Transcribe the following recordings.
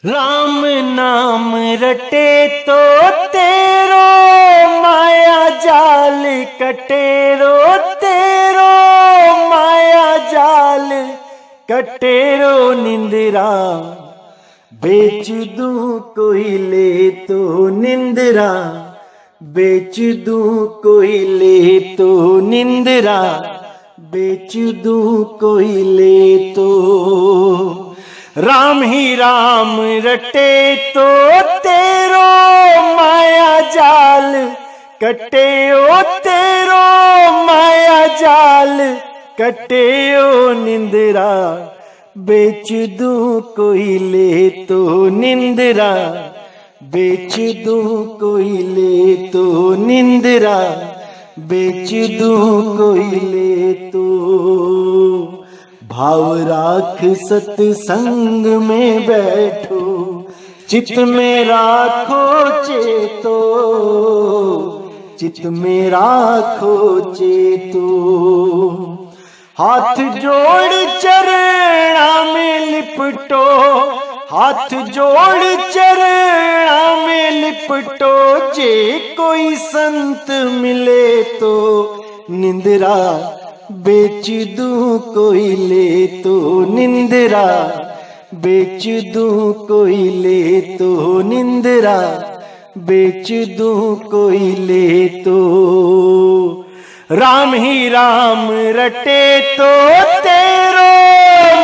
राम नाम रटे तो तेरो माया जाल कटेरो, तेरो माया जाल कटेरो निंदिरा। बेच दूं कोई ले तो निंदिरा, बेच दूं कोई ले तो निंदिरा, बेच दूं कोई ले तो। राम ही राम रटे तो तेरो माया जाल कटे, ओ तेरो माया जाल कटे ओ निंदिरा। बेच दूं कोई ले तो निंदिरा, बेच दूं कोई ले तो निंदिरा, बेच दूं कोई ले तो। भाव राख सत्संग में बैठो, चित में राखो चेतो, चित में राखो चेतो। हाथ जोड़ चरणा में लिपटो, हाथ जोड़ चरणा में लिपटो। जे कोई संत मिले तो निंदिरा, बेच दूं कोई ले तो निंदिरा, बेच दूं कोई ले तो निंदिरा, बेच दूं कोई ले तो। राम ही राम रटे तो तेरो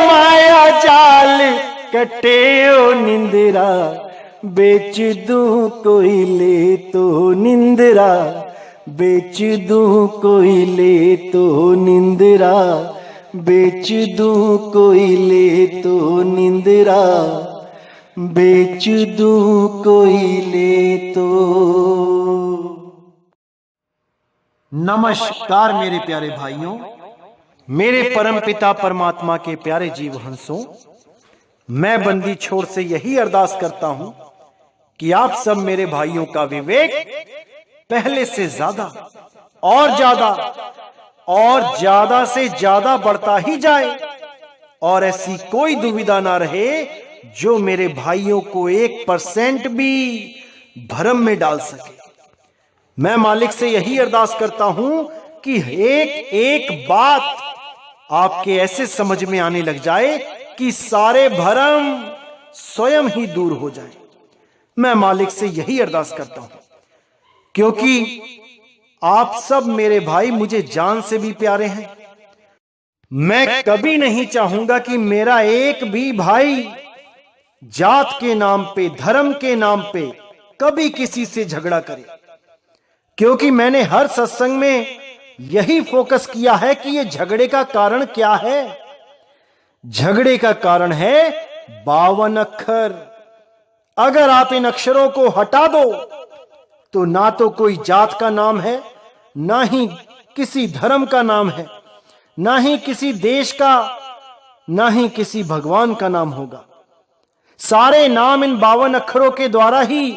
माया जाल कटे ओ निंदिरा। बेच दूं कोई ले तो निंदिरा, बेच दूं कोई ले तो निंदिरा, बेच दूं कोई ले तो निंदिरा, बेच दूं कोई ले तो। नमस्कार मेरे प्यारे भाइयों, मेरे परम पिता परमात्मा के प्यारे जीव हंसों। मैं बंदी छोड़ से यही अरदास करता हूं कि आप सब मेरे भाइयों का विवेक पहले से ज्यादा और ज्यादा से ज्यादा बढ़ता ही जाए, और ऐसी कोई दुविधा ना रहे जो मेरे भाइयों को 1% भी भ्रम में डाल सके। मैं मालिक से यही अरदास करता हूं कि एक एक बात आपके ऐसे समझ में आने लग जाए कि सारे भ्रम स्वयं ही दूर हो जाए। मैं मालिक से यही अरदास करता हूं क्योंकि आप सब मेरे भाई मुझे जान से भी प्यारे हैं। मैं कभी नहीं चाहूंगा कि मेरा एक भी भाई जात के नाम पे, धर्म के नाम पे कभी किसी से झगड़ा करे, क्योंकि मैंने हर सत्संग में यही फोकस किया है कि ये झगड़े का कारण क्या है। झगड़े का कारण है 52 अक्षर। अगर आप इन अक्षरों को हटा दो तो ना तो कोई जात का नाम है, ना ही किसी धर्म का नाम है, ना ही किसी देश का, ना ही किसी भगवान का नाम होगा। सारे नाम इन 52 अक्षरों के द्वारा ही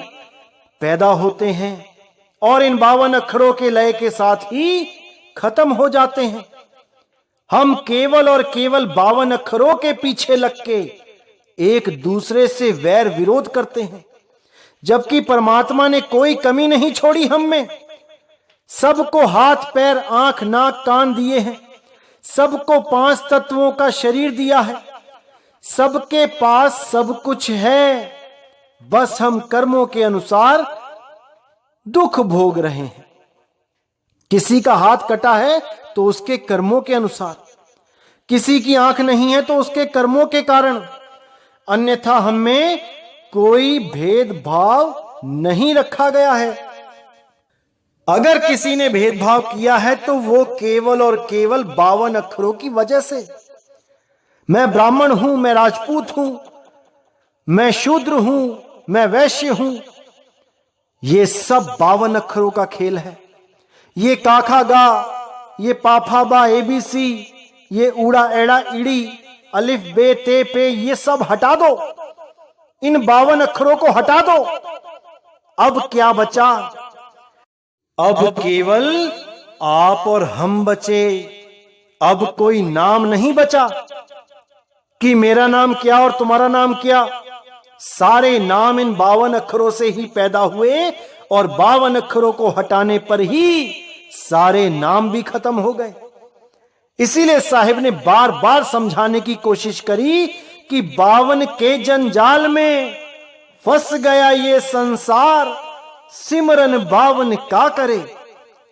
पैदा होते हैं और इन 52 अक्षरों के लय के साथ ही खत्म हो जाते हैं। हम केवल और केवल 52 अक्षरों के पीछे लग के एक दूसरे से वैर विरोध करते हैं, जबकि परमात्मा ने कोई कमी नहीं छोड़ी हम में। सबको हाथ पैर आंख नाक कान दिए हैं, सबको 5 तत्वों का शरीर दिया है, सबके पास सब कुछ है, बस हम कर्मों के अनुसार दुख भोग रहे हैं। किसी का हाथ कटा है तो उसके कर्मों के अनुसार, किसी की आंख नहीं है तो उसके कर्मों के कारण, अन्यथा हम में कोई भेदभाव नहीं रखा गया है। अगर किसी ने भेदभाव किया है तो वो केवल और केवल 52 अक्षरों की वजह से। मैं ब्राह्मण हूं, मैं राजपूत हूं, मैं शूद्र हूं, मैं वैश्य हूं, ये सब 52 अक्षरों का खेल है। ये काखा गा, ये पाफा बा ABC, ये ऊड़ा एड़ा ईड़ी, अलिफ बे ते पे, ये सब हटा दो। इन 52 अक्षरों को हटा दो। अब क्या बचा? अब केवल आप और हम बचे। अब कोई नाम नहीं बचा कि मेरा नाम क्या और तुम्हारा नाम क्या। सारे नाम इन 52 अक्षरों से ही पैदा हुए और 52 अक्षरों को हटाने पर ही सारे नाम भी खत्म हो गए। इसीलिए साहिब ने बार बार समझाने की कोशिश करी कि 52 के जंजाल में फंस गया ये संसार, सिमरन 52 का करे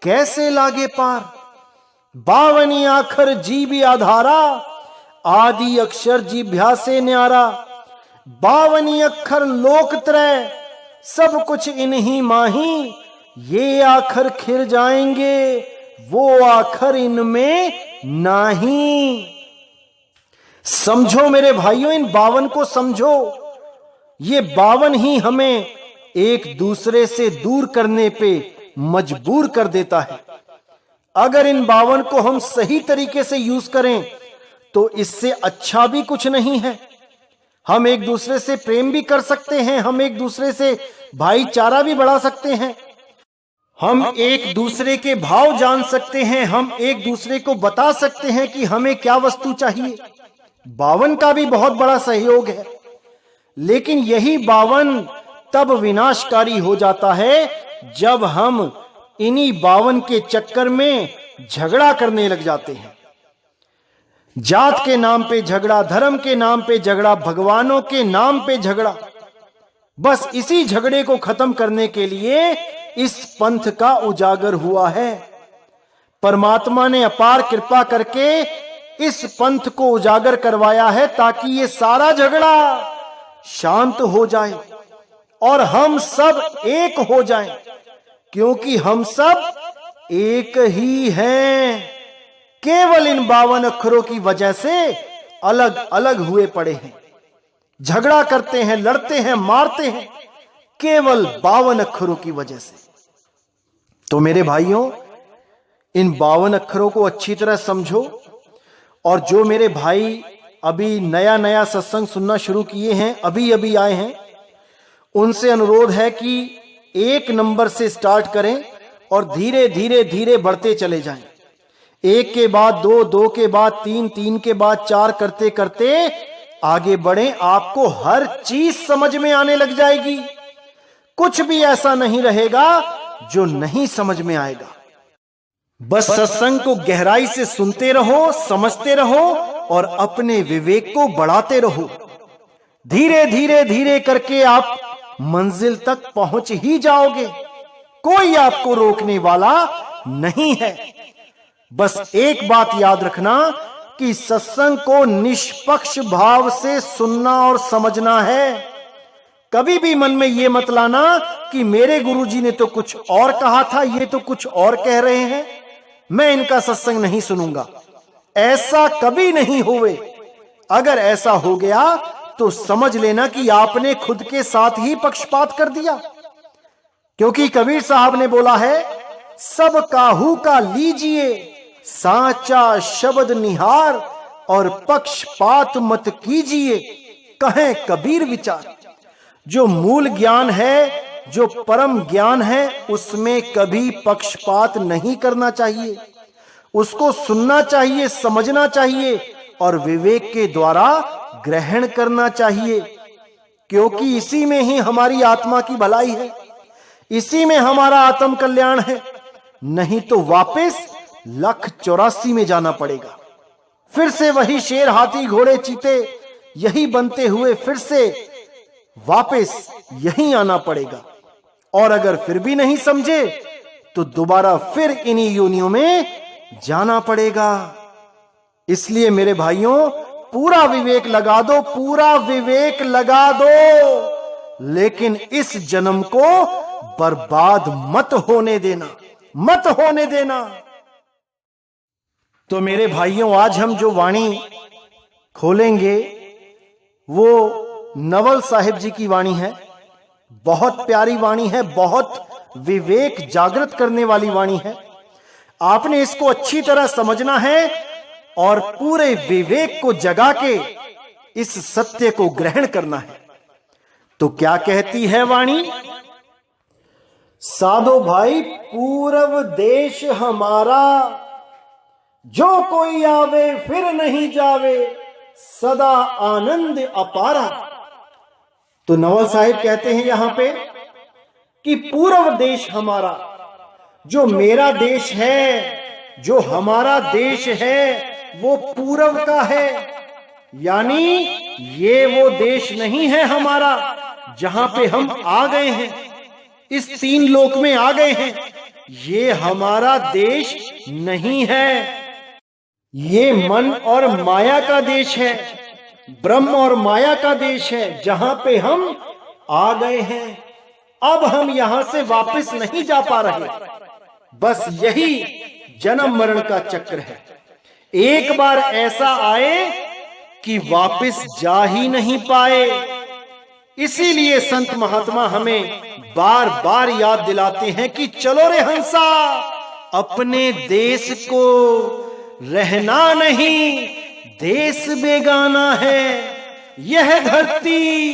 कैसे लागे पार। 52 आखर जी भी आधारा, आदि अक्षर जीभ्या से न्यारा। 52 अक्षर लोक त्रय, सब कुछ इन्हीं माही। ये आखर खिर जाएंगे, वो आखर इनमें नहीं। समझो मेरे भाइयों, इन 52 को समझो। ये 52 ही हमें एक दूसरे से दूर करने पे मजबूर कर देता है। अगर इन 52 को हम सही तरीके से यूज करें तो इससे अच्छा भी कुछ नहीं है। हम एक दूसरे से प्रेम भी कर सकते हैं, हम एक दूसरे से भाईचारा भी बढ़ा सकते हैं, हम एक दूसरे के भाव जान सकते हैं, हम एक दूसरे को बता सकते हैं कि हमें क्या वस्तु चाहिए। 52 का भी बहुत बड़ा सहयोग है। लेकिन यही 52 तब विनाशकारी हो जाता है जब हम इन्हीं 52 के चक्कर में झगड़ा करने लग जाते हैं। जात के नाम पे झगड़ा, धर्म के नाम पे झगड़ा, भगवानों के नाम पे झगड़ा। बस इसी झगड़े को खत्म करने के लिए इस पंथ का उजागर हुआ है। परमात्मा ने अपार कृपा करके इस पंथ को उजागर करवाया है ताकि ये सारा झगड़ा शांत हो जाए और हम सब एक हो जाएं, क्योंकि हम सब एक ही हैं। केवल इन 52 अक्षरों की वजह से अलग अलग हुए पड़े हैं, झगड़ा करते हैं, लड़ते हैं, मारते हैं, केवल 52 अक्षरों की वजह से। तो मेरे भाइयों, इन 52 अक्षरों को अच्छी तरह समझो। और जो मेरे भाई अभी नया नया सत्संग सुनना शुरू किए हैं, अभी अभी आए हैं, उनसे अनुरोध है कि 1 नंबर से स्टार्ट करें और धीरे धीरे धीरे बढ़ते चले जाएं। 1 के बाद 2, 2 के बाद 3, 3 के बाद 4 करते करते आगे बढ़ें। आपको हर चीज समझ में आने लग जाएगी। कुछ भी ऐसा नहीं रहेगा जो नहीं समझ में आएगा। बस सत्संग को गहराई से सुनते रहो, समझते रहो और अपने विवेक को बढ़ाते रहो। धीरे धीरे धीरे करके आप मंजिल तक पहुंच ही जाओगे। कोई आपको रोकने वाला नहीं है। बस एक बात याद रखना कि सत्संग को निष्पक्ष भाव से सुनना और समझना है। कभी भी मन में यह मत लाना कि मेरे गुरुजी ने तो कुछ और कहा था, ये तो कुछ और कह रहे हैं, मैं इनका सत्संग नहीं सुनूंगा। ऐसा कभी नहीं होवे। अगर ऐसा हो गया तो समझ लेना कि आपने खुद के साथ ही पक्षपात कर दिया। क्योंकि कबीर साहब ने बोला है, सब काहू का लीजिए साचा शब्द निहार और पक्षपात मत कीजिए, कहें कबीर विचार। जो मूल ज्ञान है, जो परम ज्ञान है, उसमें कभी पक्षपात नहीं करना चाहिए। उसको सुनना चाहिए, समझना चाहिए और विवेक के द्वारा ग्रहण करना चाहिए। क्योंकि इसी में ही हमारी आत्मा की भलाई है, इसी में हमारा आत्म कल्याण है। नहीं तो वापस 184 में जाना पड़ेगा। फिर से वही शेर, हाथी, घोड़े, चीते यही बनते हुए फिर से वापस यहीं आना पड़ेगा। और अगर फिर भी नहीं समझे तो दोबारा फिर इन्हीं योनियों में जाना पड़ेगा। इसलिए मेरे भाइयों, पूरा विवेक लगा दो, पूरा विवेक लगा दो, लेकिन इस जन्म को बर्बाद मत होने देना, मत होने देना। तो मेरे भाइयों, आज हम जो वाणी खोलेंगे वो नवल साहिब जी की वाणी है। बहुत प्यारी वाणी है, बहुत विवेक जागृत करने वाली वाणी है। आपने इसको अच्छी तरह समझना है और पूरे विवेक को जगा के इस सत्य को ग्रहण करना है। तो क्या कहती है वाणी? साधो भाई पूरब देश हमारा, जो कोई आवे फिर नहीं जावे, सदा आनंद अपारा। तो नवल साहिब कहते हैं यहां पे कि पूर्व देश हमारा, जो मेरा देश है, जो हमारा देश है, वो पूर्व का है। यानी ये वो देश नहीं है हमारा जहां पे हम आ गए हैं, इस 3 लोक में आ गए हैं। ये हमारा देश नहीं है। ये मन और माया का देश है, ब्रह्म और माया का देश है, जहां पे हम आ गए हैं। अब हम यहां से वापस नहीं जा पा रहे। बस यही जन्म मरण का चक्र है। एक बार ऐसा आए कि वापस जा ही नहीं पाए। इसीलिए संत महात्मा हमें बार बार याद दिलाते हैं कि चलो रे हंसा, अपने देश को रहना नहीं, देश बेगाना है। यह धरती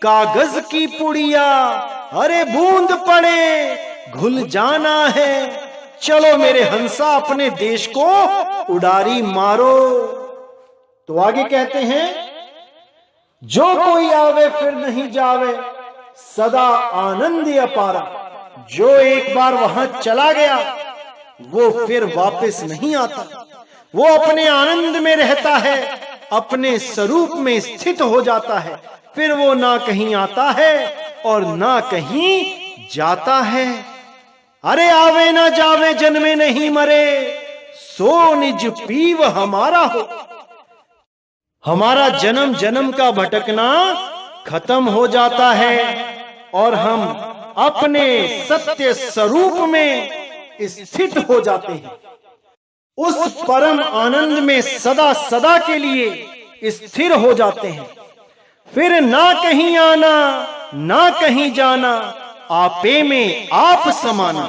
कागज की पुड़िया, अरे बूंद पड़े घुल जाना है। चलो मेरे हंसा, अपने देश को उडारी मारो। तो आगे कहते हैं, जो कोई आवे फिर नहीं जावे, सदा आनंद अपारा। जो एक बार वहां चला गया वो फिर वापस नहीं आता। वो अपने आनंद में रहता है, अपने स्वरूप में स्थित हो जाता है। फिर वो ना कहीं आता है और ना कहीं जाता है। अरे आवे ना जावे, जन्मे नहीं मरे, सो निज पीव हमारा हो। हमारा जन्म जन्म का भटकना खत्म हो जाता है और हम अपने सत्य स्वरूप में स्थित हो जाते हैं। उस परम आनंद में सदा सदा के लिए स्थिर हो जाते हैं। फिर ना कहीं आना ना कहीं जाना, आपे में आप समाना।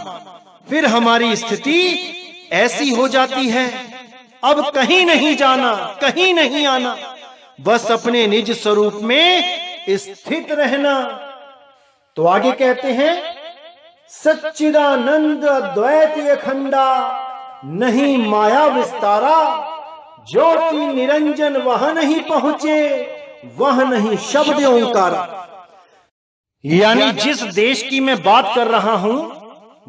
फिर हमारी स्थिति ऐसी हो जाती है, अब कहीं नहीं जाना, कहीं नहीं आना, बस अपने निज स्वरूप में स्थित रहना। तो आगे कहते हैं, सच्चिदानंद अद्वैत अखंडा, नहीं माया विस्तारा। ज्योति निरंजन वह नहीं पहुंचे, वह नहीं शब्द ओंकारा। यानी जिस देश की मैं बात कर रहा हूं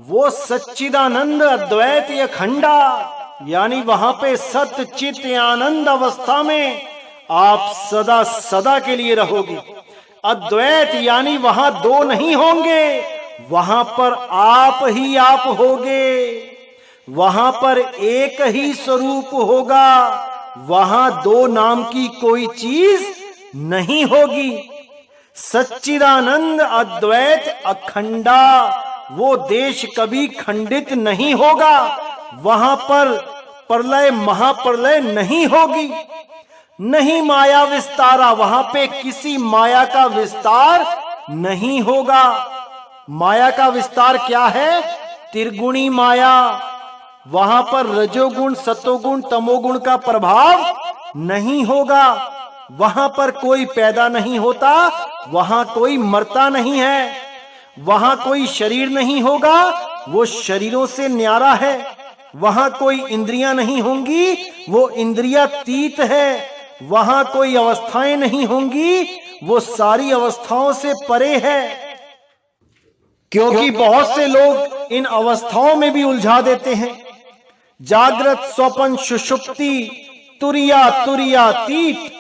वो सच्चिदानंद अद्वैत अखंडा, यानी वहां पे सत्य चित आनंद अवस्था में आप सदा सदा के लिए रहोगे। अद्वैत यानी वहां दो नहीं होंगे, वहां पर आप ही आप होगे। वहां पर एक ही स्वरूप होगा, वहां दो नाम की कोई चीज नहीं होगी। सच्चिदानंद अद्वैत अखंडा, वो देश कभी खंडित नहीं होगा। वहां पर प्रलय महाप्रलय नहीं होगी। नहीं माया विस्तारा, वहां पे किसी माया का विस्तार नहीं होगा। माया का विस्तार क्या है? त्रिगुणी माया। वहां पर रजोगुण सतोगुण तमोगुण का प्रभाव नहीं होगा। वहां पर कोई पैदा नहीं होता, वहां कोई मरता नहीं है, वहां कोई शरीर नहीं होगा, वो शरीरों से न्यारा है। वहां कोई इंद्रियां नहीं होंगी, वो इंद्रियातीत है। वहां कोई अवस्थाएं नहीं होंगी, वो सारी अवस्थाओं से परे है। क्योंकि बहुत से लोग इन अवस्थाओं में भी उलझा देते हैं। जागृत स्वप्न सुषुप्ति तुरिया तुरियातीत।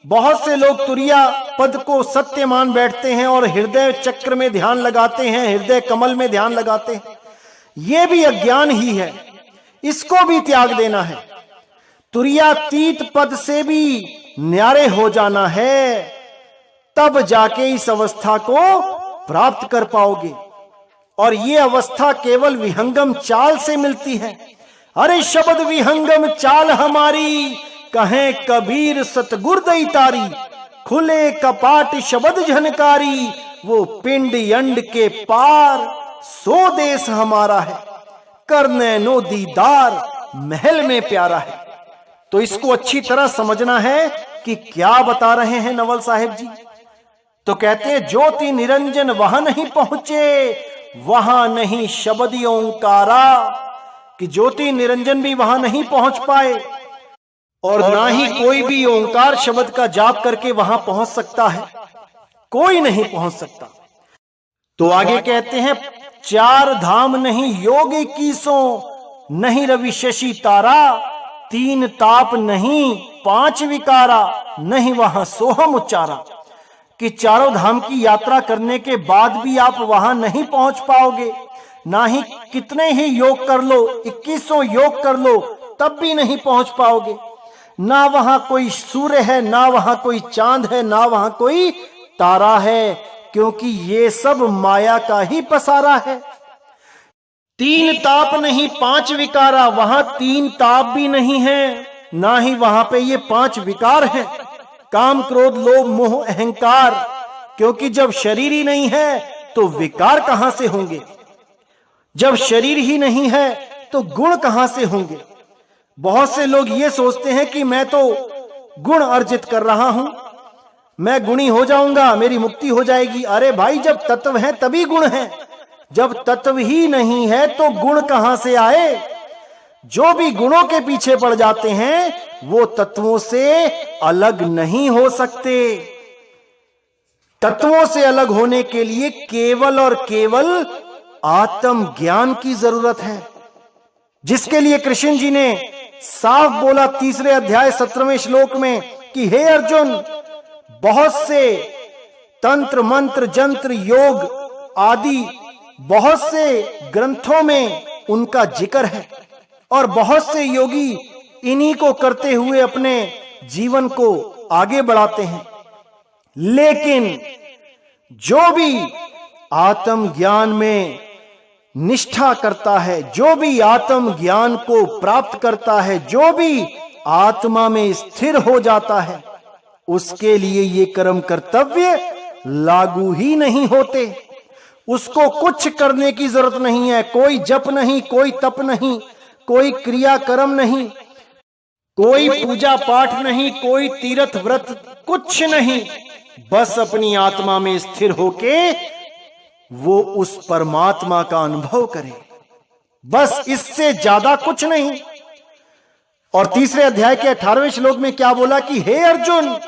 बहुत से लोग तुरिया पद को सत्य मान बैठते हैं और हृदय चक्र में ध्यान लगाते हैं, हृदय कमल में ध्यान लगाते हैं। यह भी अज्ञान ही है, इसको भी त्याग देना है। तुरियातीत पद से भी न्यारे हो जाना है, तब जाके इस अवस्था को प्राप्त कर पाओगे। और ये अवस्था केवल विहंगम चाल से मिलती है। अरे शब्द विहंगम चाल हमारी, कहें कबीर सतगुर दई तारी। खुले कपाट शब्द झनकारी, वो पिंड यंड के पार। सो देश हमारा है, करने नो दीदार, महल में प्यारा है। तो इसको अच्छी तरह समझना है कि क्या बता रहे हैं नवल साहिब जी। तो कहते हैं, ज्योति निरंजन वहां नहीं पहुंचे, वहां नहीं शब्द ओंकारा। कि ज्योति निरंजन भी वहां नहीं पहुंच पाए और ना ही कोई भी ओंकार शब्द का जाप करके वहां पहुंच सकता है। कोई नहीं पहुंच सकता। तो आगे कहते हैं, 4 धाम नहीं योग 21, नहीं रवि शशि तारा, 3 ताप नहीं 5 विकारा, नहीं वहां सोहम उच्चारा। कि चारों धाम की यात्रा करने के बाद भी आप वहां नहीं पहुंच पाओगे, ना ही कितने ही योग कर लो, 2100 योग कर लो, तब भी नहीं पहुंच पाओगे। ना वहां कोई सूर्य है, ना वहां कोई चांद है, ना वहां कोई तारा है, क्योंकि ये सब माया का ही पसारा है। 3 ताप नहीं 5 विकारा, वहां 3 ताप भी नहीं है, ना ही वहां पे ये 5 विकार हैं, काम क्रोध लोभ मोह अहंकार। क्योंकि जब शरीर ही नहीं है तो विकार कहां से होंगे, जब शरीर ही नहीं है तो गुण कहां से होंगे। बहुत से लोग ये सोचते हैं कि मैं तो गुण अर्जित कर रहा हूं, मैं गुणी हो जाऊंगा, मेरी मुक्ति हो जाएगी। अरे भाई, जब तत्व है तभी गुण है, जब तत्व ही नहीं है तो गुण कहां से आए। जो भी गुणों के पीछे पड़ जाते हैं वो तत्वों से अलग नहीं हो सकते। तत्वों से अलग होने के लिए केवल और केवल आत्म ज्ञान की जरूरत है, जिसके लिए कृष्ण जी ने साफ बोला 3 अध्याय 17वें श्लोक में कि हे अर्जुन, बहुत से तंत्र मंत्र जंत्र योग आदि बहुत से ग्रंथों में उनका जिक्र है, और बहुत से योगी इन्हीं को करते हुए अपने जीवन को आगे बढ़ाते हैं। लेकिन जो भी आत्म ज्ञान में निष्ठा करता है, जो भी आत्म ज्ञान को प्राप्त करता है, जो भी आत्मा में स्थिर हो जाता है, उसके लिए ये कर्म कर्तव्य लागू ही नहीं होते। उसको कुछ करने की जरूरत नहीं है, कोई जप नहीं, कोई तप नहीं, कोई क्रिया कर्म नहीं, कोई पूजा पाठ नहीं, कोई तीर्थ व्रत, कुछ नहीं। बस अपनी आत्मा में स्थिर होके वो उस परमात्मा का अनुभव करे, बस इससे ज्यादा कुछ नहीं। और 3 अध्याय के 18वें श्लोक में क्या बोला कि हे अर्जुन,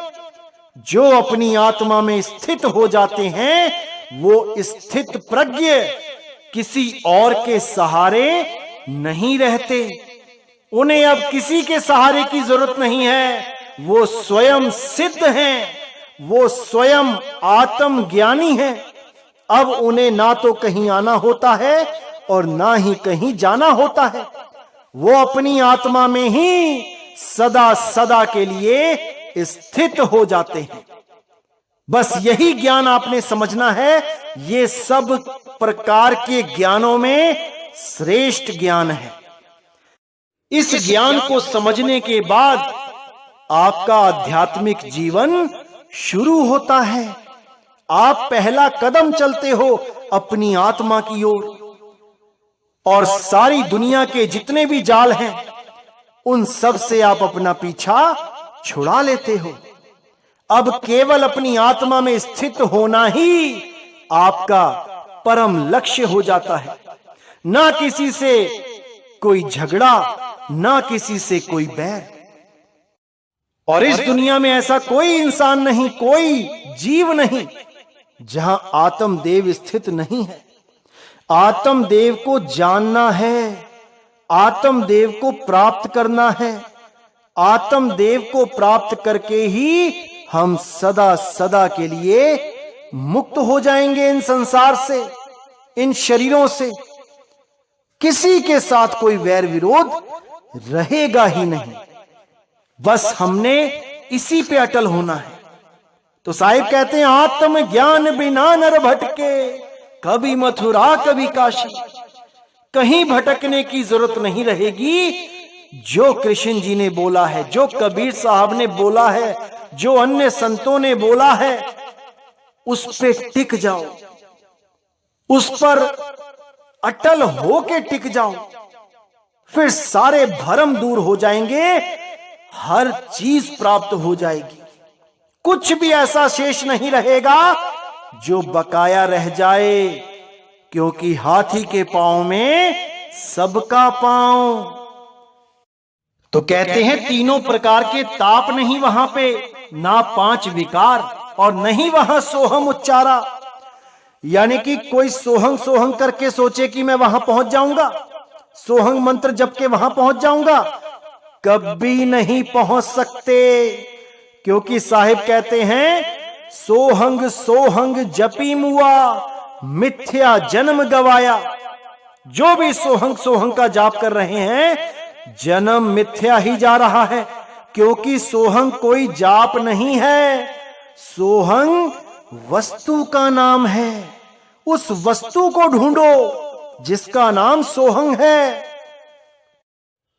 जो अपनी आत्मा में स्थित हो जाते हैं वो स्थित प्रज्ञ किसी और के सहारे नहीं रहते। उन्हें अब किसी के सहारे की जरूरत नहीं है, वो स्वयं सिद्ध हैं, वो स्वयं आत्म ज्ञानी हैं। अब उन्हें ना तो कहीं आना होता है और ना ही कहीं जाना होता है, वो अपनी आत्मा में ही सदा सदा के लिए स्थित हो जाते हैं। बस यही ज्ञान आपने समझना है। ये सब प्रकार के ज्ञानों में श्रेष्ठ ज्ञान है। इस ज्ञान को समझने के बाद आपका आध्यात्मिक जीवन शुरू होता है। आप पहला कदम चलते हो अपनी आत्मा की ओर, और सारी दुनिया के जितने भी जाल हैं उन सब से आप अपना पीछा छुड़ा लेते हो। अब केवल अपनी आत्मा में स्थित होना ही आपका परम लक्ष्य हो जाता है। ना किसी से कोई झगड़ा, ना किसी से कोई बैर। और इस दुनिया में ऐसा कोई इंसान नहीं, कोई जीव नहीं जहां आत्मदेव स्थित नहीं है। आत्मदेव को जानना है, आत्मदेव को प्राप्त करना है। आत्मदेव को प्राप्त करके ही हम सदा सदा के लिए मुक्त हो जाएंगे इन संसार से, इन शरीरों से। किसी के साथ कोई वैर विरोध रहेगा ही नहीं। बस हमने इसी पे अटल होना है। तो साहिब कहते हैं, आत्म ज्ञान बिना नर भटके, कभी मथुरा कभी काशी। कहीं भटकने की जरूरत नहीं रहेगी। जो कृष्ण जी ने बोला है, जो कबीर साहब ने बोला है, जो अन्य संतों ने बोला है, उस पे टिक जाओ, उस पर अटल होके टिक जाओ। फिर सारे भरम दूर हो जाएंगे, हर चीज प्राप्त हो जाएगी। कुछ भी ऐसा शेष नहीं रहेगा जो बकाया रह जाए, क्योंकि हाथी के पांव में सबका पांव। तो कहते हैं तीनों प्रकार के ताप नहीं वहां पे, ना 5 विकार, और नहीं वहां सोहम उच्चारा। यानी कि कोई सोहंग सोहंग करके सोचे कि मैं वहां पहुंच जाऊंगा, सोहंग मंत्र जप के वहां पहुंच जाऊंगा, कभी नहीं पहुंच सकते। क्योंकि साहिब कहते हैं सोहंग सोहंग जपी मुआ, मिथ्या जन्म गवाया। जो भी सोहंग सोहंग का जाप कर रहे हैं जन्म मिथ्या ही जा रहा है। क्योंकि सोहंग कोई जाप नहीं है, सोहंग वस्तु का नाम है। उस वस्तु को ढूंढो जिसका नाम सोहंग है।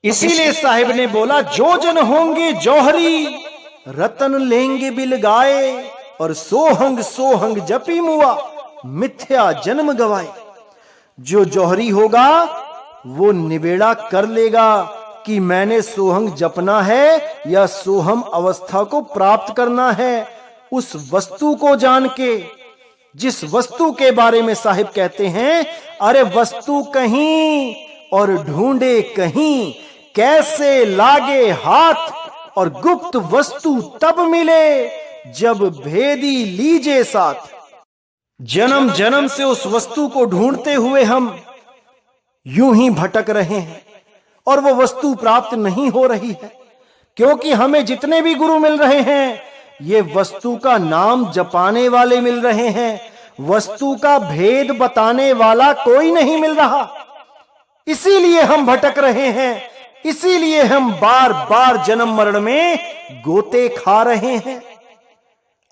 इसीलिए साहिब ने बोला जो जन होंगे जौहरी, रतन लेंगे बिल गाए, और सोहंग सोहंग जपी मुआ, मिथ्या जन्म गवाए। जो जौहरी होगा वो निवेड़ा कर लेगा कि मैंने सोहंग जपना है या सोहम अवस्था को प्राप्त करना है। उस वस्तु को जान के, जिस वस्तु के बारे में साहिब कहते हैं अरे वस्तु कहीं और ढूंढे कहीं, कैसे लागे हाथ और गुप्त वस्तु तब मिले जब भेदी लीजे साथ। जन्म जन्म से उस वस्तु को ढूंढते हुए हम यूं ही भटक रहे हैं और वो वस्तु प्राप्त नहीं हो रही है। क्योंकि हमें जितने भी गुरु मिल रहे हैं ये वस्तु का नाम जपाने वाले मिल रहे हैं, वस्तु का भेद बताने वाला कोई नहीं मिल रहा। इसीलिए हम भटक रहे हैं, इसीलिए हम बार बार जन्म मरण में गोते खा रहे हैं।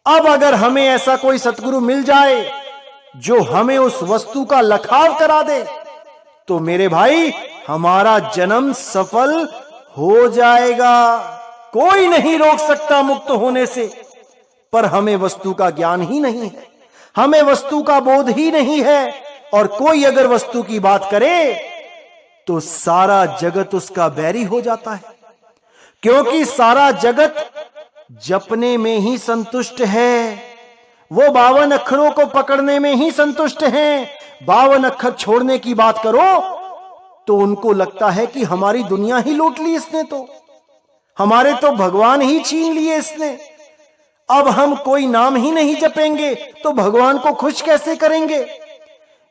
अब अगर हमें ऐसा कोई सतगुरु मिल जाए जो हमें उस वस्तु का लखाव करा दे तो मेरे भाई हमारा जन्म सफल हो जाएगा। कोई नहीं रोक सकता मुक्त होने से, पर हमें वस्तु का ज्ञान ही नहीं है, हमें वस्तु का बोध ही नहीं है। और कोई अगर वस्तु की बात करे तो सारा जगत उसका बैरी हो जाता है। क्योंकि सारा जगत जपने में ही संतुष्ट है, वो 52 अक्षरों को पकड़ने में ही संतुष्ट हैं। 52 अक्षर छोड़ने की बात करो तो उनको लगता है कि हमारी दुनिया ही लूट ली इसने, तो हमारे तो भगवान ही छीन लिए इसने। अब हम कोई नाम ही नहीं जपेंगे तो भगवान को खुश कैसे करेंगे?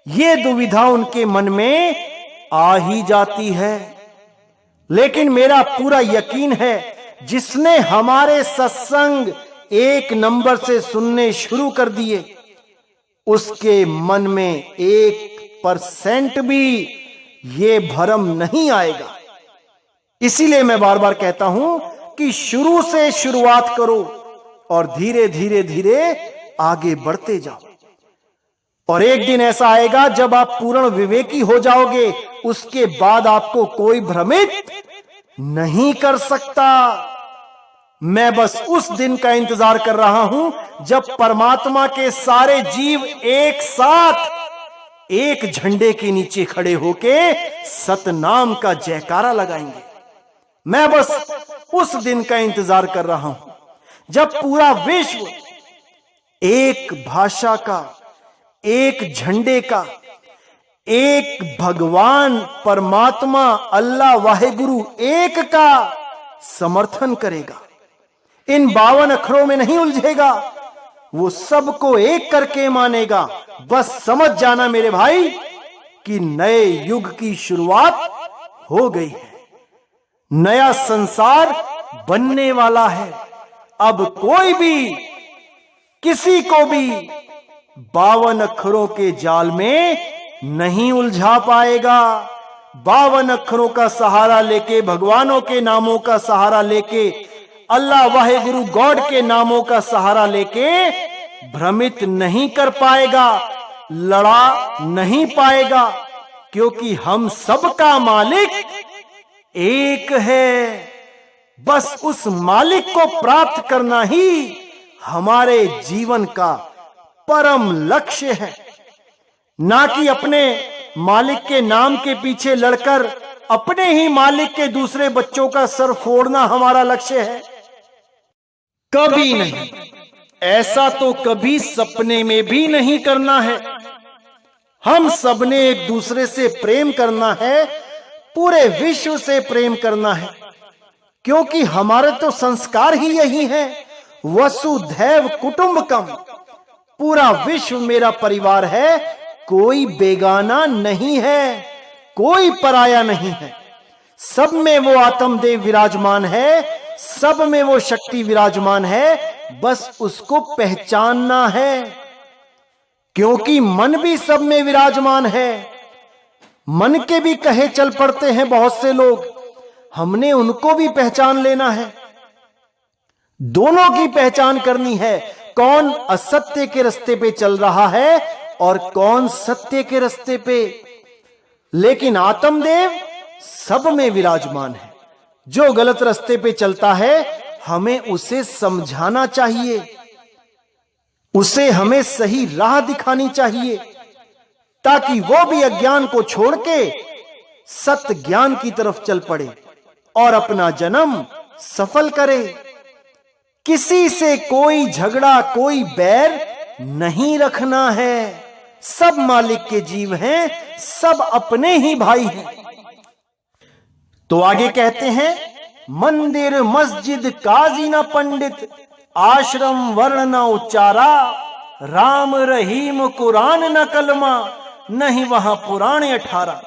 ये दुविधा उनके मन में आ ही जाती है। लेकिन मेरा पूरा यकीन है जिसने हमारे सत्संग 1 नंबर से सुनने शुरू कर दिए उसके मन में 1% भी ये भ्रम नहीं आएगा। इसीलिए मैं बार बार कहता हूं कि शुरू से शुरुआत करो और धीरे धीरे धीरे आगे बढ़ते जाओ। और एक दिन ऐसा आएगा जब आप पूर्ण विवेकी हो जाओगे, उसके बाद आपको कोई भ्रमित नहीं कर सकता। मैं बस उस दिन का इंतजार कर रहा हूं जब परमात्मा के सारे जीव एक साथ एक झंडे के नीचे खड़े होके सतनाम का जयकारा लगाएंगे। मैं बस उस दिन का इंतजार कर रहा हूं जब पूरा विश्व एक भाषा का, एक झंडे का, एक भगवान परमात्मा अल्लाह वाहेगुरु एक का समर्थन करेगा। इन 52 अक्षरों में नहीं उलझेगा, वो सबको एक करके मानेगा। बस समझ जाना मेरे भाई कि नए युग की शुरुआत हो गई है, नया संसार बनने वाला है। अब कोई भी किसी को भी 52 अक्षरों के जाल में नहीं उलझा पाएगा। 52 अक्षरों का सहारा लेके, भगवानों के नामों का सहारा लेके, अल्लाह वाहेगुरु गॉड के नामों का सहारा लेके भ्रमित नहीं कर पाएगा, लड़ा नहीं पाएगा। क्योंकि हम सबका मालिक एक है। बस उस मालिक को प्राप्त करना ही हमारे जीवन का परम लक्ष्य है, ना कि अपने मालिक के नाम के पीछे लड़कर अपने ही मालिक के दूसरे बच्चों का सर फोड़ना हमारा लक्ष्य है। कभी नहीं, ऐसा तो कभी सपने में भी नहीं करना है। हम सबने एक दूसरे से प्रेम करना है, पूरे विश्व से प्रेम करना है। क्योंकि हमारे तो संस्कार ही यही हैं। वसुधैव कुटुंबकम, पूरा विश्व मेरा परिवार है, कोई बेगाना नहीं है, कोई पराया नहीं है। सब में वो आत्मदेव विराजमान है, सब में वो शक्ति विराजमान है, बस उसको पहचानना है। क्योंकि मन भी सब में विराजमान है। मन के भी कहे चल पड़ते हैं बहुत से लोग, हमने उनको भी पहचान लेना है। दोनों की पहचान करनी है, कौन असत्य के रास्ते पे चल रहा है और कौन सत्य के रास्ते पे। लेकिन आत्मदेव सब में विराजमान है। जो गलत रास्ते पे चलता है हमें उसे समझाना चाहिए, उसे हमें सही राह दिखानी चाहिए, ताकि वो भी अज्ञान को छोड़ के सत्य ज्ञान की तरफ चल पड़े और अपना जन्म सफल करे। किसी से कोई झगड़ा, कोई बैर नहीं रखना है। सब मालिक के जीव हैं, सब अपने ही भाई हैं। तो आगे कहते हैं, मंदिर मस्जिद काजी न पंडित, आश्रम वर्ण न उच्चारा, राम रहीम कुरान न कलमा, नहीं वहां पुराण 18।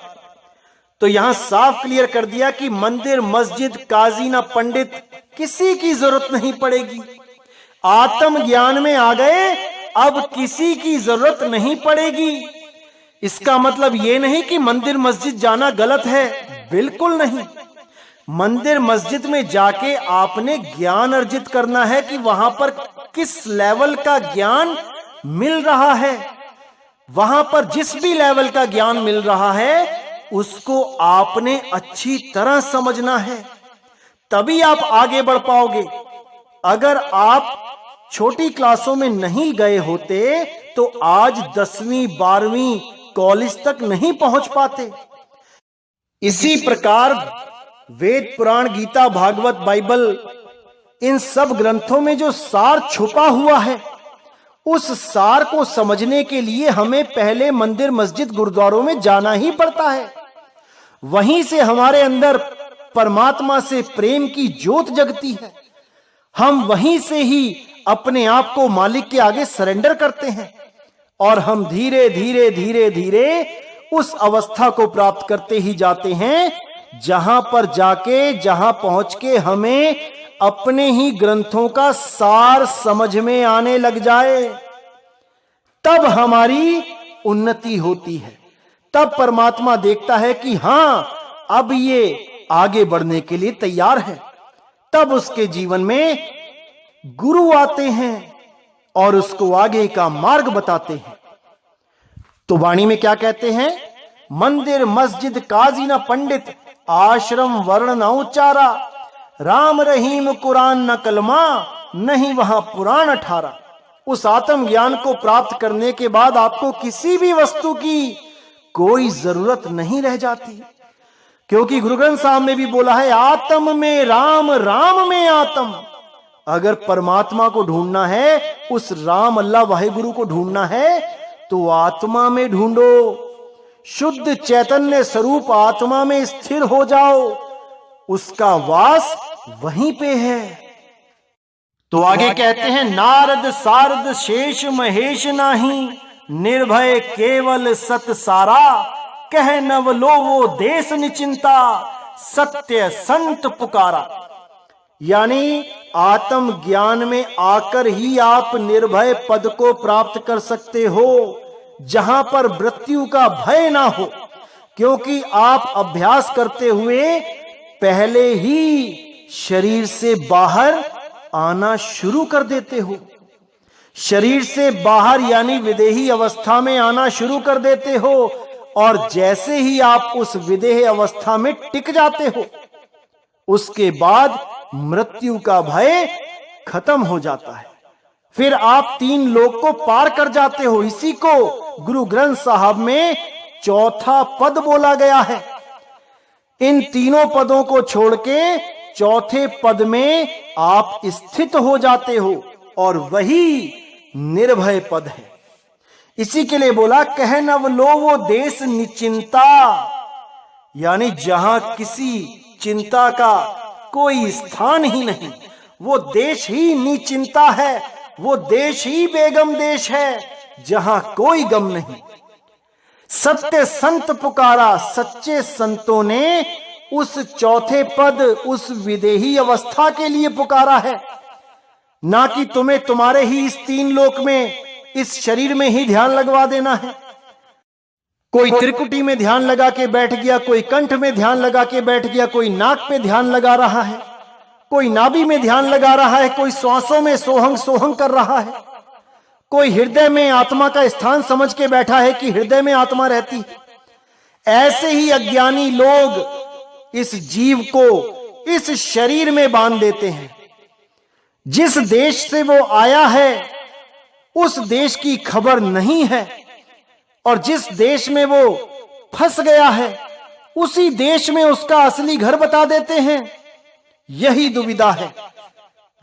तो यहां साफ क्लियर कर दिया कि मंदिर मस्जिद काजी न पंडित किसी की जरूरत नहीं पड़ेगी। आत्म ज्ञान में आ गए, अब किसी की जरूरत नहीं पड़ेगी। इसका मतलब यह नहीं कि मंदिर मस्जिद जाना गलत है, बिल्कुल नहीं। मंदिर मस्जिद में जाके आपने ज्ञान अर्जित करना है कि वहां पर किस लेवल का ज्ञान मिल रहा है। वहां पर जिस भी लेवल का ज्ञान मिल रहा है उसको आपने अच्छी तरह समझना है, तभी आप आगे बढ़ पाओगे। अगर आप छोटी क्लासों में नहीं गए होते तो आज 10वीं 12वीं कॉलेज तक नहीं पहुंच पाते। इसी प्रकार वेद पुराण गीता भागवत बाइबल इन सब ग्रंथों में जो सार छुपा हुआ है, उस सार को समझने के लिए हमें पहले मंदिर मस्जिद गुरुद्वारों में जाना ही पड़ता है। वहीं से हमारे अंदर परमात्मा से प्रेम की ज्योत जगती है। हम वहीं से ही अपने आप को मालिक के आगे सरेंडर करते हैं और हम धीरे धीरे धीरे धीरे उस अवस्था को प्राप्त करते ही जाते हैं जहां पर जाके, जहां पहुंच के हमें अपने ही ग्रंथों का सार समझ में आने लग जाए। तब हमारी उन्नति होती है। तब परमात्मा देखता है कि हां, अब ये आगे बढ़ने के लिए तैयार है। तब उसके जीवन में गुरु आते हैं और उसको आगे का मार्ग बताते हैं। तो वाणी में क्या कहते हैं, मंदिर मस्जिद काजी न पंडित, आश्रम वर्ण न उच्चारा, राम रहीम कुरान न कलमा, नहीं वहां पुराण 18। उस आत्म ज्ञान को प्राप्त करने के बाद आपको किसी भी वस्तु की कोई जरूरत नहीं रह जाती, क्योंकि गुरु ग्रंथ साहब में भी बोला है, आत्म में राम, राम में आत्म। अगर परमात्मा को ढूंढना है, उस राम अल्लाह वाहिगुरु को ढूंढना है, तो आत्मा में ढूंढो। शुद्ध चैतन्य स्वरूप आत्मा में स्थिर हो जाओ, उसका वास वहीं पे है। तो आगे कहते हैं, नारद सारद शेष महेश नाही, निर्भय केवल सत सारा, कह नव लो वो देश निचिंता, सत्य संत पुकारा। यानी आत्म ज्ञान में आकर ही आप निर्भय पद को प्राप्त कर सकते हो, जहां पर मृत्यु का भय ना हो, क्योंकि आप अभ्यास करते हुए पहले ही शरीर से बाहर आना शुरू कर देते हो। शरीर से बाहर यानी विदेही अवस्था में आना शुरू कर देते हो, और जैसे ही आप उस विदेही अवस्था में टिक जाते हो, उसके बाद मृत्यु का भय खत्म हो जाता है। फिर आप 3 लोक को पार कर जाते हो। इसी को गुरु ग्रंथ साहब में चौथा पद बोला गया है। इन तीनों पदों को छोड़ के चौथे पद में आप स्थित हो जाते हो, और वही निर्भय पद है। इसी के लिए बोला, कह नव लो वो देश निचिंता, यानी जहां किसी चिंता का कोई स्थान ही नहीं, वो देश ही निचिंता है, वो देश ही बेगम देश है जहां कोई गम नहीं। सत्य संत पुकारा, सच्चे संतों ने उस चौथे पद, उस विदेही अवस्था के लिए पुकारा है, ना कि तुम्हें तुम्हारे ही इस तीन लोक में, इस शरीर में ही ध्यान लगवा देना है। कोई त्रिकुटी में ध्यान लगा के बैठ गया, कोई कंठ में ध्यान लगा के बैठ गया, कोई नाक पे ध्यान लगा रहा है, कोई नाभि में ध्यान लगा रहा है, कोई श्वासों में सोहंग सोहंग कर रहा है, कोई हृदय में आत्मा का स्थान समझ के बैठा है कि हृदय में आत्मा रहती है। ऐसे ही अज्ञानी लोग इस जीव को इस शरीर में बांध देते हैं। जिस देश से वो आया है उस देश की खबर नहीं है, और जिस देश में वो फंस गया है उसी देश में उसका असली घर बता देते हैं। यही दुविधा है।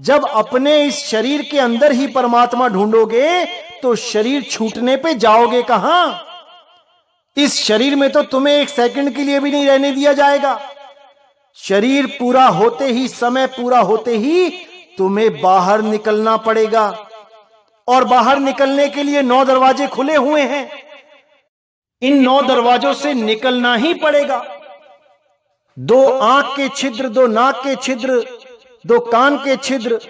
जब अपने इस शरीर के अंदर ही परमात्मा ढूंढोगे तो शरीर छूटने पे जाओगे कहां? इस शरीर में तो तुम्हें एक सेकंड के लिए भी नहीं रहने दिया जाएगा। शरीर पूरा होते ही, समय पूरा होते ही तुम्हें बाहर निकलना पड़ेगा, और बाहर निकलने के लिए 9 दरवाजे खुले हुए हैं। इन 9 दरवाजों से निकलना ही पड़ेगा। 2 आंख के छिद्र, 2 नाक के छिद्र, 2 कान के छिद्र,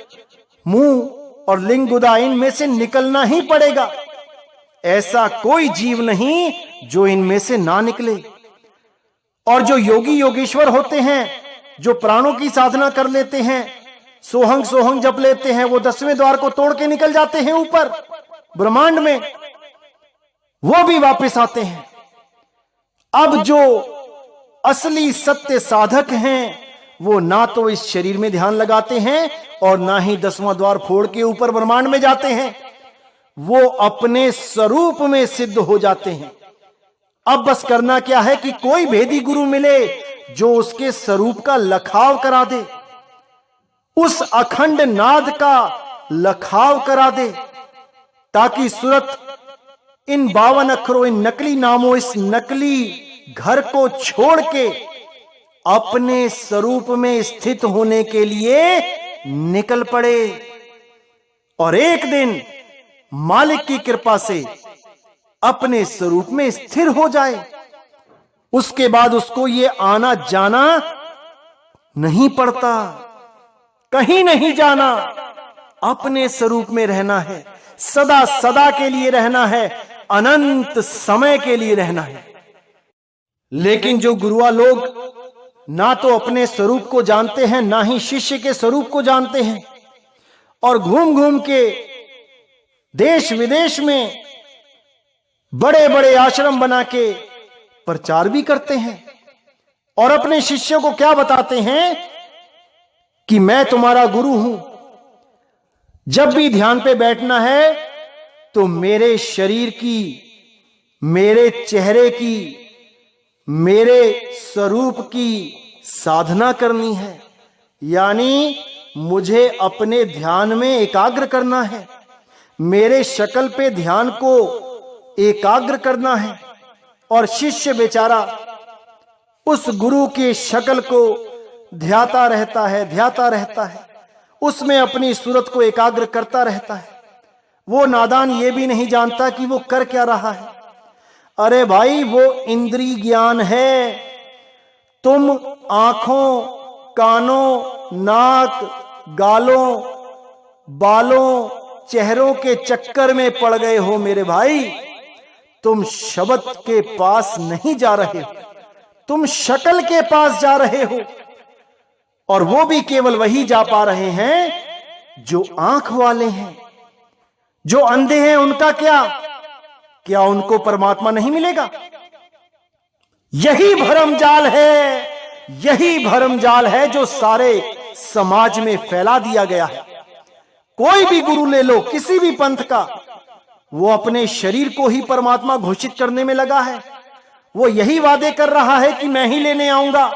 मुंह और लिंग गुदा, इनमें से निकलना ही पड़ेगा। ऐसा कोई जीव नहीं जो इनमें से ना निकले। और जो योगी योगेश्वर होते हैं, जो प्राणों की साधना कर लेते हैं, सोहंग सोहंग जप लेते हैं, वो 10वें द्वार को तोड़ के निकल जाते हैं ऊपर ब्रह्मांड में, वो भी वापस आते हैं। अब जो असली सत्य साधक हैं वो ना तो इस शरीर में ध्यान लगाते हैं और ना ही 10वां द्वार फोड़ के ऊपर ब्रह्मांड में जाते हैं, वो अपने स्वरूप में सिद्ध हो जाते हैं। अब बस करना क्या है कि कोई भेदी गुरु मिले जो उसके स्वरूप का लखाव करा दे, उस अखंड नाद का लखाव करा दे, ताकि सूरत इन 52 अक्षरों, इन नकली नामों, इस नकली घर को छोड़ के अपने स्वरूप में स्थित होने के लिए निकल पड़े, और एक दिन मालिक की कृपा से अपने स्वरूप में स्थिर हो जाए। उसके बाद उसको ये आना जाना नहीं पड़ता, कहीं नहीं जाना, अपने स्वरूप में रहना है, सदा सदा के लिए रहना है, अनंत समय के लिए रहना है। लेकिन जो गुरुआ लोग ना तो अपने स्वरूप को जानते हैं, ना ही शिष्य के स्वरूप को जानते हैं, और घूम घूम के देश विदेश में बड़े बड़े आश्रम बना के प्रचार भी करते हैं, और अपने शिष्यों को क्या बताते हैं कि मैं तुम्हारा गुरु हूं, जब भी ध्यान पे बैठना है तो मेरे शरीर की, मेरे चेहरे की, मेरे स्वरूप की साधना करनी है, यानी मुझे अपने ध्यान में एकाग्र करना है, मेरे शक्ल पे ध्यान को एकाग्र करना है। और शिष्य बेचारा उस गुरु की शक्ल को ध्याता रहता है, ध्याता रहता है, उसमें अपनी सूरत को एकाग्र करता रहता है। वो नादान ये भी नहीं जानता कि वो कर क्या रहा है। अरे भाई, वो इंद्रिय ज्ञान है। तुम आंखों, कानों, नाक, गालों, बालों, चेहरों के चक्कर में पड़ गए हो मेरे भाई। तुम शब्द के पास नहीं जा रहे हो, तुम शक्ल के पास जा रहे हो, और वो भी केवल वही जा पा रहे हैं जो आंख वाले हैं। जो अंधे हैं उनका क्या उनको परमात्मा नहीं मिलेगा? यही भरमजाल है, यही भरमजाल है जो सारे समाज में फैला दिया गया है। कोई भी गुरु ले लो, किसी भी पंथ का, वो अपने शरीर को ही परमात्मा घोषित करने में लगा है। वो यही वादे कर रहा है कि मैं ही लेने आऊंगा,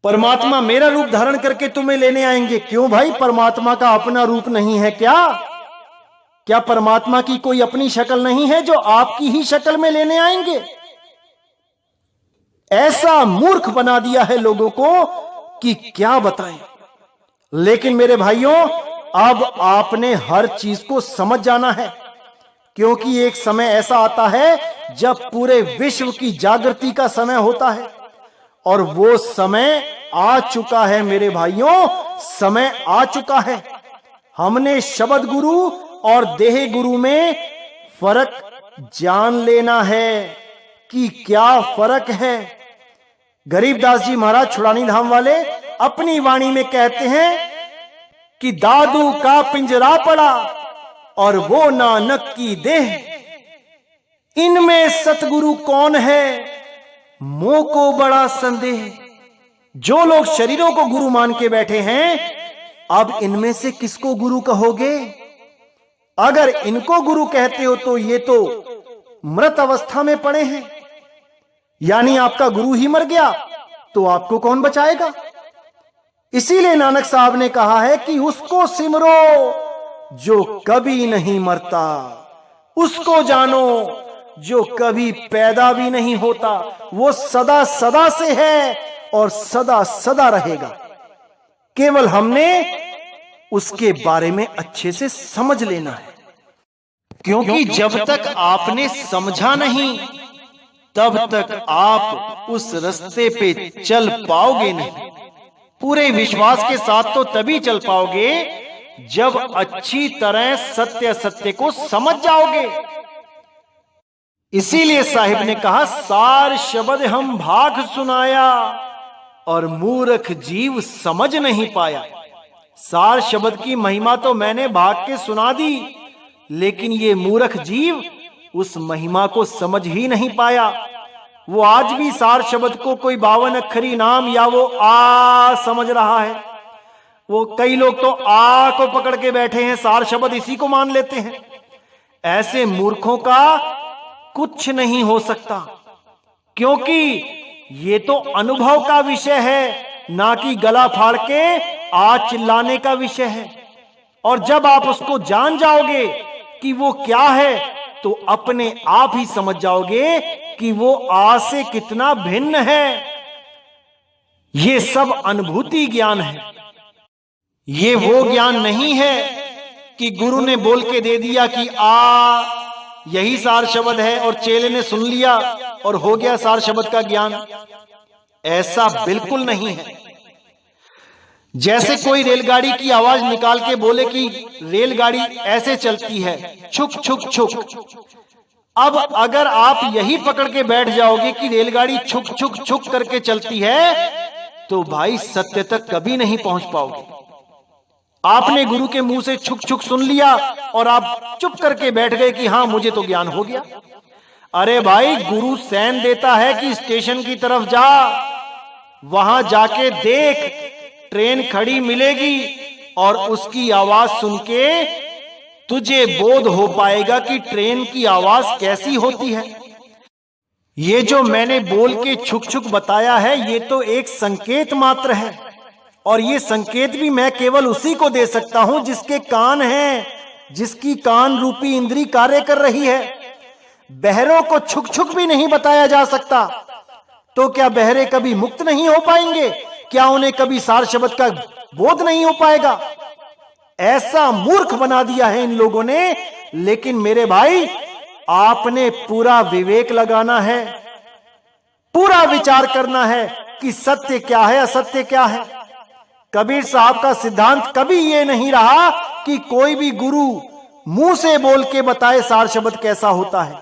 परमात्मा मेरा रूप धारण करके तुम्हें लेने आएंगे। क्यों भाई, परमात्मा का अपना रूप नहीं है क्या परमात्मा की कोई अपनी शक्ल नहीं है जो आपकी ही शक्ल में लेने आएंगे? ऐसा मूर्ख बना दिया है लोगों को कि क्या बताएं। लेकिन मेरे भाइयों, अब आपने हर चीज को समझ जाना है, क्योंकि एक समय ऐसा आता है जब पूरे विश्व की जागृति का समय होता है, और वो समय आ चुका है मेरे भाइयों, समय आ चुका है। हमने शब्द गुरु और देह गुरु में फर्क जान लेना है कि क्या फर्क है। गरीबदास जी महाराज छुड़ानी धाम वाले अपनी वाणी में कहते हैं कि दादू का पिंजरा पड़ा और वो नानक की देह, इनमें सतगुरु कौन है, मोह को बड़ा संदेह। जो लोग शरीरों को गुरु मान के बैठे हैं, अब इनमें से किसको गुरु कहोगे? अगर इनको गुरु कहते हो तो ये तो मृत अवस्था में पड़े हैं, यानी आपका गुरु ही मर गया, तो आपको कौन बचाएगा? इसीलिए नानक साहब ने कहा है कि उसको सिमरो जो कभी नहीं मरता, उसको जानो जो कभी पैदा भी नहीं होता, वो सदा सदा से है और सदा सदा रहेगा। केवल हमने उसके बारे में अच्छे से समझ लेना है, क्योंकि जब तक आपने समझा नहीं तब तक आप उस रास्ते पे चल पाओगे नहीं। पूरे विश्वास के साथ तो तभी चल पाओगे जब अच्छी तरह सत्य सत्य को समझ जाओगे। इसीलिए साहिब ने कहा, सार शब्द हम भाग सुनाया और मूर्ख जीव समझ नहीं पाया। सार शब्द की महिमा तो मैंने भाग के सुना दी, लेकिन ये मूर्ख जीव उस महिमा को समझ ही नहीं पाया। वो आज भी सार शब्द को कोई 52 अक्षरी नाम या वो आ समझ रहा है। वो कई लोग तो आ को पकड़ के बैठे हैं, सार शब्द इसी को मान लेते हैं। ऐसे मूर्खों का कुछ नहीं हो सकता, क्योंकि ये तो अनुभव का विषय है, ना कि गला फाड़ के आ चिल्लाने का विषय है। और जब आप उसको जान जाओगे कि वो क्या है, तो अपने आप ही समझ जाओगे कि वो आ से कितना भिन्न है। ये सब अनुभूति ज्ञान है, ये वो ज्ञान नहीं है कि गुरु ने बोल के दे दिया कि आ यही सार शब्द है और चेले ने सुन लिया और हो गया सार शब्द का ज्ञान। ऐसा बिल्कुल नहीं है। जैसे कोई रेलगाड़ी की आवाज निकाल के बोले कि रेलगाड़ी ऐसे चलती है, छुक छुक छुक। अब अगर आप यही पकड़ के बैठ जाओगे कि रेलगाड़ी छुक छुक छुक करके चलती है, तो भाई सत्य तक कभी नहीं पहुंच पाओगे। आपने गुरु के मुंह से छुक छुक सुन लिया और आप चुप करके बैठ गए कि हाँ मुझे तो ज्ञान हो गया। अरे भाई, गुरु सैन देता है कि स्टेशन की तरफ जा, वहां जाके देख, ट्रेन खड़ी मिलेगी और उसकी आवाज सुन के तुझे बोध हो पाएगा कि ट्रेन की आवाज कैसी होती है। ये जो मैंने बोल के छुक छुक बताया है, ये तो एक संकेत मात्र है, और ये संकेत भी मैं केवल उसी को दे सकता हूं जिसके कान हैं, जिसकी कान रूपी इंद्री कार्य कर रही है। बहरों को छुक छुक भी नहीं बताया जा सकता, तो क्या बहरे कभी मुक्त नहीं हो पाएंगे? क्या उन्हें कभी सार शब्द का बोध नहीं हो पाएगा? ऐसा मूर्ख बना दिया है इन लोगों ने। लेकिन मेरे भाई, आपने पूरा विवेक लगाना है, पूरा विचार करना है कि सत्य क्या है, असत्य क्या है। कबीर साहब का सिद्धांत कभी ये नहीं रहा कि कोई भी गुरु मुंह से बोल के बताए सार शब्द कैसा होता है।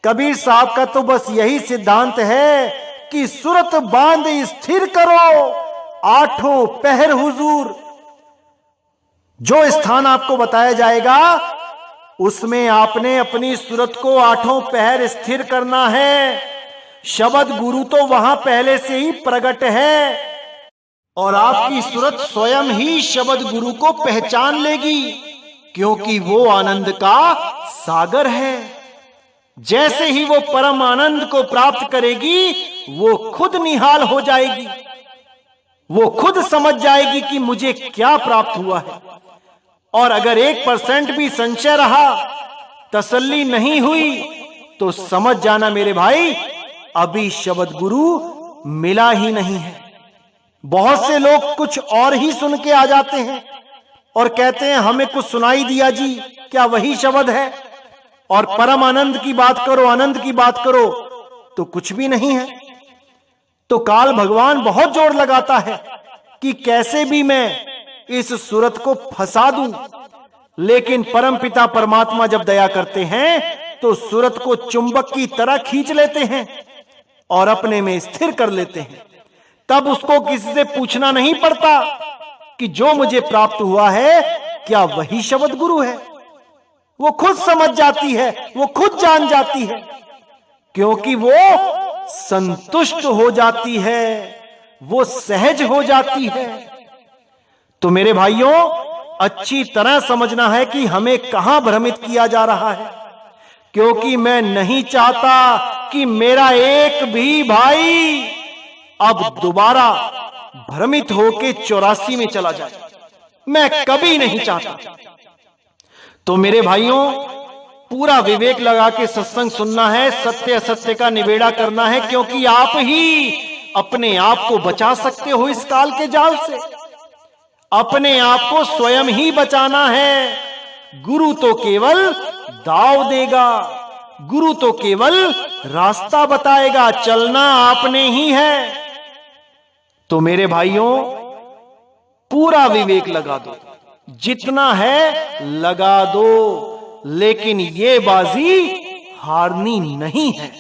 कबीर साहब का तो बस यही सिद्धांत है कि सुरत बांध स्थिर करो, आठों पहर हुजूर। जो स्थान आपको बताया जाएगा उसमें आपने अपनी सुरत को आठों पहर स्थिर करना है। शब्द गुरु तो वहां पहले से ही प्रकट है और आपकी सुरत स्वयं ही शब्द गुरु को पहचान लेगी, क्योंकि वो आनंद का सागर है। जैसे ही वो परम आनंद को प्राप्त करेगी, वो खुद निहाल हो जाएगी, वो खुद समझ जाएगी कि मुझे क्या प्राप्त हुआ है। और अगर 1% भी संशय रहा, तसल्ली नहीं हुई, तो समझ जाना मेरे भाई, अभी शब्द गुरु मिला ही नहीं है। बहुत से लोग कुछ और ही सुन के आ जाते हैं और कहते हैं हमें कुछ सुनाई दिया जी, क्या वही शब्द है? और परम आनंद की बात करो, आनंद की बात करो तो कुछ भी नहीं है। तो काल भगवान बहुत जोर लगाता है कि कैसे भी मैं इस सूरत को फंसा दूं, लेकिन परमपिता परमात्मा जब दया करते हैं तो सूरत को चुंबक की तरह खींच लेते हैं और अपने में स्थिर कर लेते हैं। तब उसको किसी से पूछना नहीं पड़ता कि जो मुझे प्राप्त हुआ है क्या वही शब्द गुरु है। वो खुद समझ जाती है, वो खुद जान जाती है, क्योंकि वो संतुष्ट हो जाती है, वो सहज हो जाती है। तो मेरे भाइयों, अच्छी तरह समझना है कि हमें कहां भ्रमित किया जा रहा है, क्योंकि मैं नहीं चाहता कि मेरा एक भी भाई अब दोबारा भ्रमित होके 84 में चला जाए। मैं कभी नहीं चाहता। तो मेरे भाइयों, पूरा विवेक लगा के सत्संग सुनना है, सत्य असत्य का निबेड़ा करना है, क्योंकि आप ही अपने आप को बचा सकते हो इस काल के जाल से। अपने आप को स्वयं ही बचाना है। गुरु तो केवल दाव देगा, गुरु तो केवल रास्ता बताएगा, चलना आपने ही है। तो मेरे भाइयों, पूरा विवेक लगा दो, जितना है लगा दो, लेकिन ये बाजी हारनी नहीं है,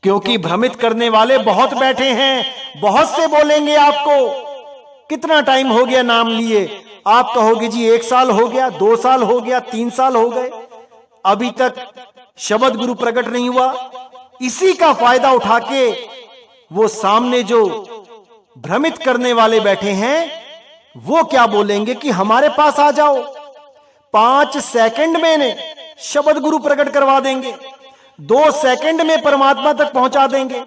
क्योंकि भ्रमित करने वाले बहुत बैठे हैं। बहुत से बोलेंगे आपको कितना टाइम हो गया नाम लिए, आप कहोगे जी 1 साल हो गया, 2 साल हो गया, 3 साल हो गए, अभी तक शब्द गुरु प्रकट नहीं हुआ। इसी का फायदा उठा के वो सामने जो भ्रमित करने वाले बैठे हैं वो क्या बोलेंगे कि हमारे पास आ जाओ, 5 सेकंड में शब्द गुरु प्रकट करवा देंगे, 2 सेकंड में परमात्मा तक पहुंचा देंगे।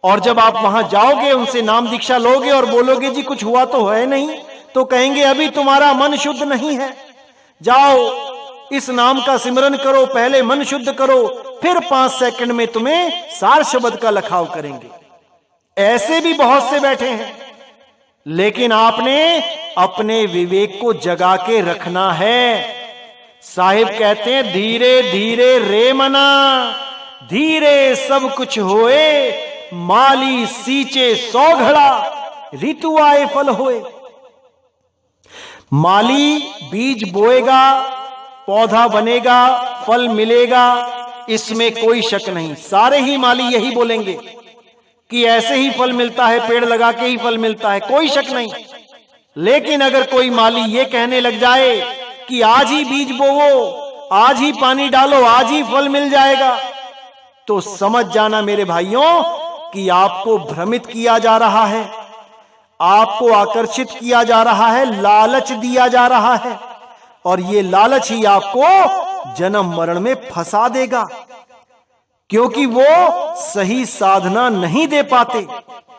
और जब आप वहां जाओगे, उनसे नाम दीक्षा लोगे और बोलोगे जी कुछ हुआ तो है नहीं, तो कहेंगे अभी तुम्हारा मन शुद्ध नहीं है, जाओ इस नाम का सिमरन करो, पहले मन शुद्ध करो, फिर 5 सेकंड में तुम्हें सार शब्द का लखाव करेंगे। ऐसे भी बहुत से बैठे हैं, लेकिन आपने अपने विवेक को जगा के रखना है। साहिब कहते हैं धीरे धीरे रे मना, धीरे सब कुछ होए, माली सींचे 100 घड़ा, ऋतु आए फल होए। माली बीज बोएगा, पौधा बनेगा, फल मिलेगा, इसमें कोई शक नहीं। सारे ही माली यही बोलेंगे कि ऐसे ही फल मिलता है, पेड़ लगा के ही फल मिलता है, कोई शक नहीं। लेकिन अगर कोई माली ये कहने लग जाए कि आज ही बीज बोवो, आज ही पानी डालो, आज ही फल मिल जाएगा, तो समझ जाना मेरे भाइयों कि आपको भ्रमित किया जा रहा है, आपको आकर्षित किया जा रहा है, लालच दिया जा रहा है, और ये लालच ही आपको जन्म मरण में फंसा देगा, क्योंकि वो सही साधना नहीं दे पाते।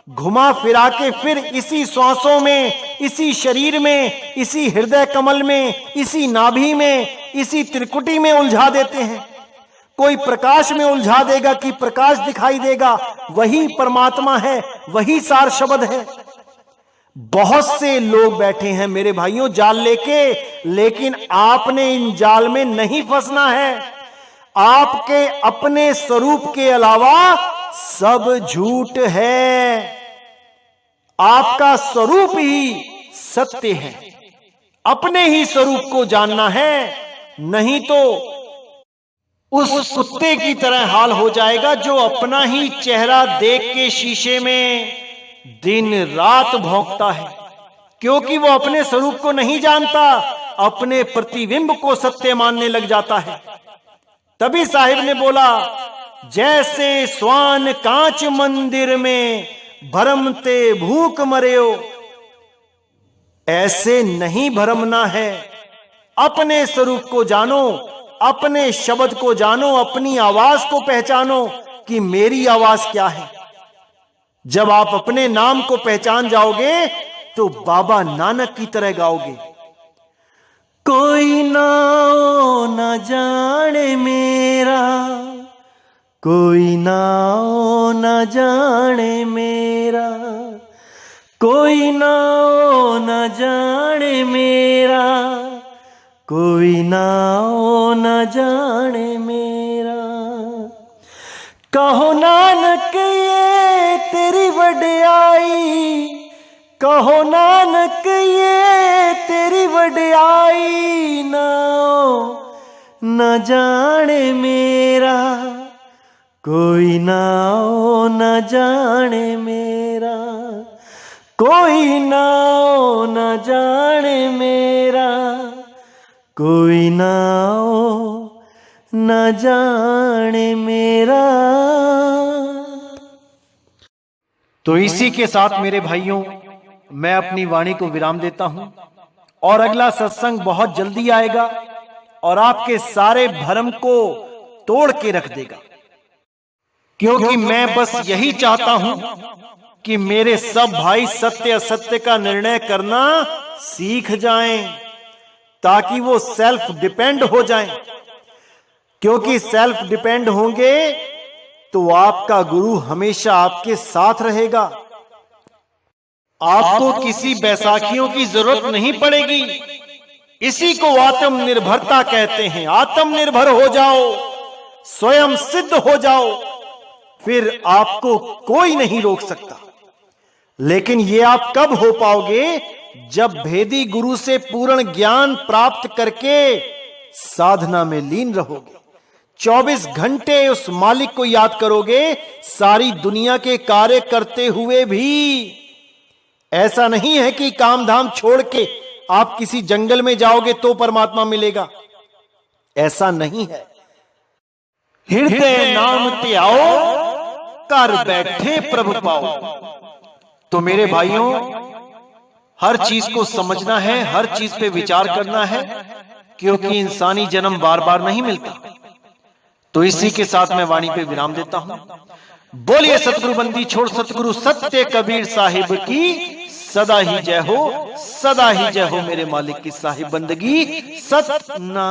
घुमा फिरा के फिर इसी श्वासों में, इसी शरीर में, इसी हृदय कमल में, इसी नाभि में, इसी त्रिकुटी में उलझा देते हैं। कोई प्रकाश में उलझा देगा कि प्रकाश दिखाई देगा, वही परमात्मा है, वही सार शब्द है। बहुत से लोग बैठे हैं मेरे भाइयों जाल लेके, लेकिन आपने इन जाल में नहीं फंसना है। आपके अपने स्वरूप के अलावा सब झूठ है, आपका स्वरूप ही सत्य है। अपने ही स्वरूप को जानना है, नहीं तो उस कुत्ते की तरह हाल हो जाएगा जो अपना ही चेहरा देख के शीशे में दिन रात भौंकता है, क्योंकि वो अपने स्वरूप को नहीं जानता, अपने प्रतिबिंब को सत्य मानने लग जाता है। तभी साहिब ने बोला, जैसे स्वान कांच मंदिर में भरमते भूख मरेओ, ऐसे नहीं भरमना है। अपने स्वरूप को जानो, अपने शब्द को जानो, अपनी आवाज को पहचानो कि मेरी आवाज क्या है। जब आप अपने नाम को पहचान जाओगे तो बाबा नानक की तरह गाओगे, कोई नाओ न जाने मेरा, कोई नाओ न जाने मेरा, कोई नाओ न जाने मेरा, कोई नाओ न जाने मेरा। कहो नानक ये तेरी वड्याई, कहो नानक ये तेरी वड्याई। नाओ न जाने मेरा, कोई नाओ न जाने मेरा, कोई नाओ न जाने मेरा, कोई नाओ न जाने मेरा। तो इसी के साथ मेरे भाइयों मैं अपनी वाणी को विराम देता हूं और अगला सत्संग बहुत जल्दी आएगा और आपके सारे भ्रम को तोड़ के रख देगा, क्योंकि मैं बस यही चाहता हूं कि मेरे सब भाई सत्य असत्य का निर्णय करना सीख जाएं, ताकि वो सेल्फ डिपेंड हो जाएं। क्योंकि सेल्फ डिपेंड होंगे तो आपका गुरु हमेशा आपके साथ रहेगा। आपको किसी बैसाखियों की जरूरत नहीं पड़ेगी। इसी को आत्मनिर्भरता कहते हैं। आत्मनिर्भर हो जाओ, स्वयं सिद्ध हो जाओ, फिर आपको कोई नहीं रोक सकता। लेकिन ये आप कब हो पाओगे? जब भेदी गुरु से पूर्ण ज्ञान प्राप्त करके साधना में लीन रहोगे, 24 घंटे उस मालिक को याद करोगे, सारी दुनिया के कार्य करते हुए भी। ऐसा नहीं है कि काम धाम छोड़ के आप किसी जंगल में जाओगे तो परमात्मा मिलेगा, ऐसा नहीं है। हृदय नाम ते आओ, कर बैठे प्रभु पाओ। तो मेरे भाइयों, हर चीज को समझना है, हर चीज पे विचार करना है, क्योंकि इंसानी जन्म बार बार नहीं मिलता। तो इसी के साथ मैं वाणी पे विराम देता हूं। बोलिए सतगुरु बंदी छोड़ सतगुरु सत्य कबीर साहिब की सदा ही जय हो, सदा ही जय हो। मेरे मालिक की साहिब बंदगी सतना।